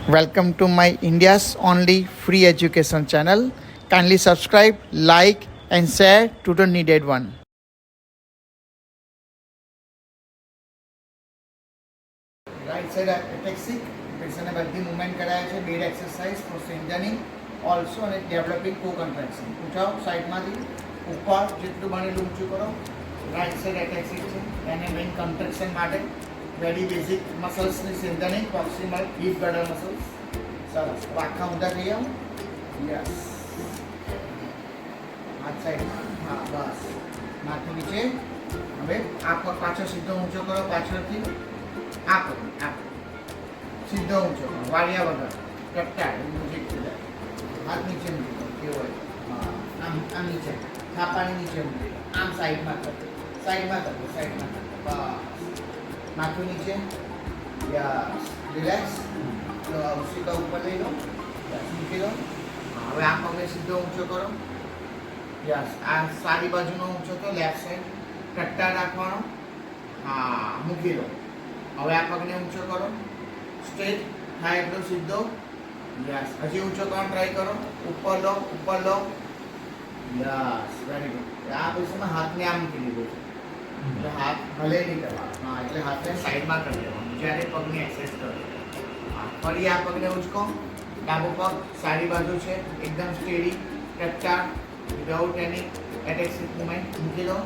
Welcome to my India's only free education channel. Kindly subscribe, like and share to the needed one. Right side ataxic, પેશન્ટને બધી movement કરાય છે. Bed exercise for strengthening also અને developing co contraction. ઉઠાવો સાઈડમાંથી ઉપર જેટલું બને એટલું ઊંચું કરો. રાઈટ સાઈડ એટેક્સિક છે એને મેઇન કન્ટ્રેક્શન માટે વેરી બેઝિક મસલ્સની strengthening proximal hip girdle muscles. સરસ. આખા ઊંધા થઈ જાઓ. યસ. હાથ સાઈડ. હા બસ. માથું નીચે. હવે આ પગ પાછળ સીધો ઊંચો કરો પાછળથી. આ પગ સીધો ઊંચો કરો વાળિયા વગર ટટ્ટાડ મ્યુઝિક ખુલે. હાથ નીચે મૂકી દો કેવો હોય. આમ આમ નીચે થાપાની નીચે મૂકી દો. આમ સાઈડમાં કરો સાઈડમાં કરો સાઈડમાં કરો. બસ. માથું નીચે. યસ. રિલેક્સ. સીધા ઉપર લઈ લો. મૂકી દો. હવે આ પગને સીધો ઊંચો કરો. યસ. આ સારી બાજુનો ઊંચો તો લેફ્ટ સાઈડ ટટ્ટા રાખવાનો. હા મૂકી દો. હવે આ પગને ઊંચો કરો. સ્ટ્રેટ થાય એટલો સીધો. યસ. હજી ઊંચો કરવાનો ટ્રાય કરો. ઉપર લો ઉપર લો. યસ. Very good. આ પોઝિશનમાં હાથને આમ મૂકી દીધો છે એટલે હાથ ભલે નહીં કરવાનો. હા એટલે હાથને સાઈડમાં કરી દેવાનું જ્યારે પગની એક્સરસાઇઝ કરો. હા ફરી આ પગને ઉંચકો. ડાબો પગ સારી બાજુ છે એકદમ સ્ટેડી ટચ્ચા વિધાઉટ એની એટેક્સિક મુવમેન્ટ મૂકી દો.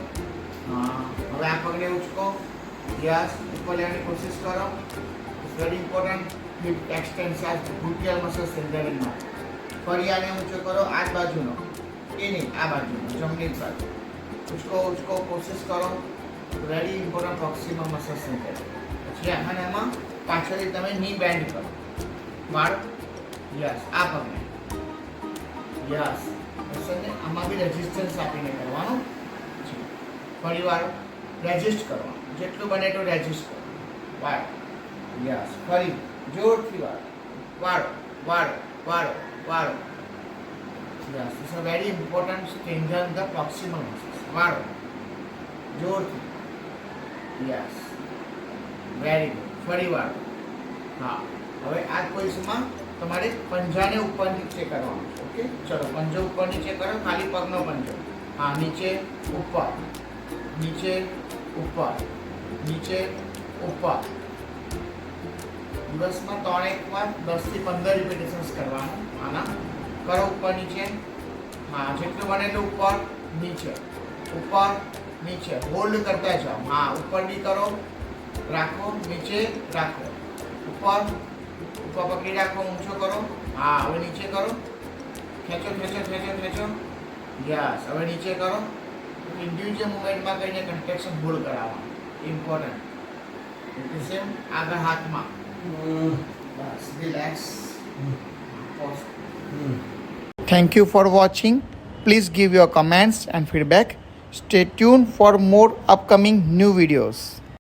હા હવે આ પગને ઉંચકો. યસ. ઉપર લેવાની કોશિશ કરો. Very important hip extension gluteal muscles strengthening માટે. ફરી આને ઊંચો કરો. આ જ બાજુનો એ નહીં આ બાજુનો જમણી બાજુ ઉચકો ઉચકો કોશિશ કરો. Very important proximal muscles strengthening. પછી આમાં એમાં પાછળથી તમે ની બેન્ડ કરો. વાળ. યસ. આ પગને. યસ. મસલને આમાં બી રેઝિસ્ટન્સ આપીને કરવાનું. ફરી વાર રેઝિસ્ટ કરવાનું જેટલું બને એટલું રેઝિસ્ટ કરો. વાળ. યસ. ફરી જોરથી વાળો વાળો વાળો વાળો વાળો. Yes. It's a very important strengthen the proximal muscles. વાળો જોરથી. યસ. Very good. ફરી વાળો. હા હવે આ પોઝિશનમાં તમારે પંજાને ઉપર નીચે કરવાનું છે. ઓકે ચલો પંજો ઉપર નીચે કરો. ખાલી પગનો પંજો. હા નીચે ઉપર નીચે ઉપર નીચે ઉપર. દિવસમાં 3 વાર 10 થી 15 રિપીટેશન્સ કરવાનું. આના કરો ઉપર નીચે. હા જેટલું બને એટલું ઉપર નીચે ઉપર નીચે હોલ્ડ કરતા જાઓ. હા ઉપર બી કરો. રાખો નીચે રાખો. ઉપર ઉપર પકડી રાખો. ઊંચો કરો. હા હવે નીચે કરો. ખેંચો ખેંચો ખેંચો ખેંચો. યસ. હવે નીચે કરો. ઇન્ડિવિજ્યુઅલ મુવમેન્ટમાં કહીને કન્ટ્રેક્શન હોલ્ડ કરાવવાનું ઇમ્પોર્ટન્ટ. સેમ આગળ હાથમાં. બસ relax. Thank you for watching. Please give your comments and feedback. Stay tuned for more upcoming new videos.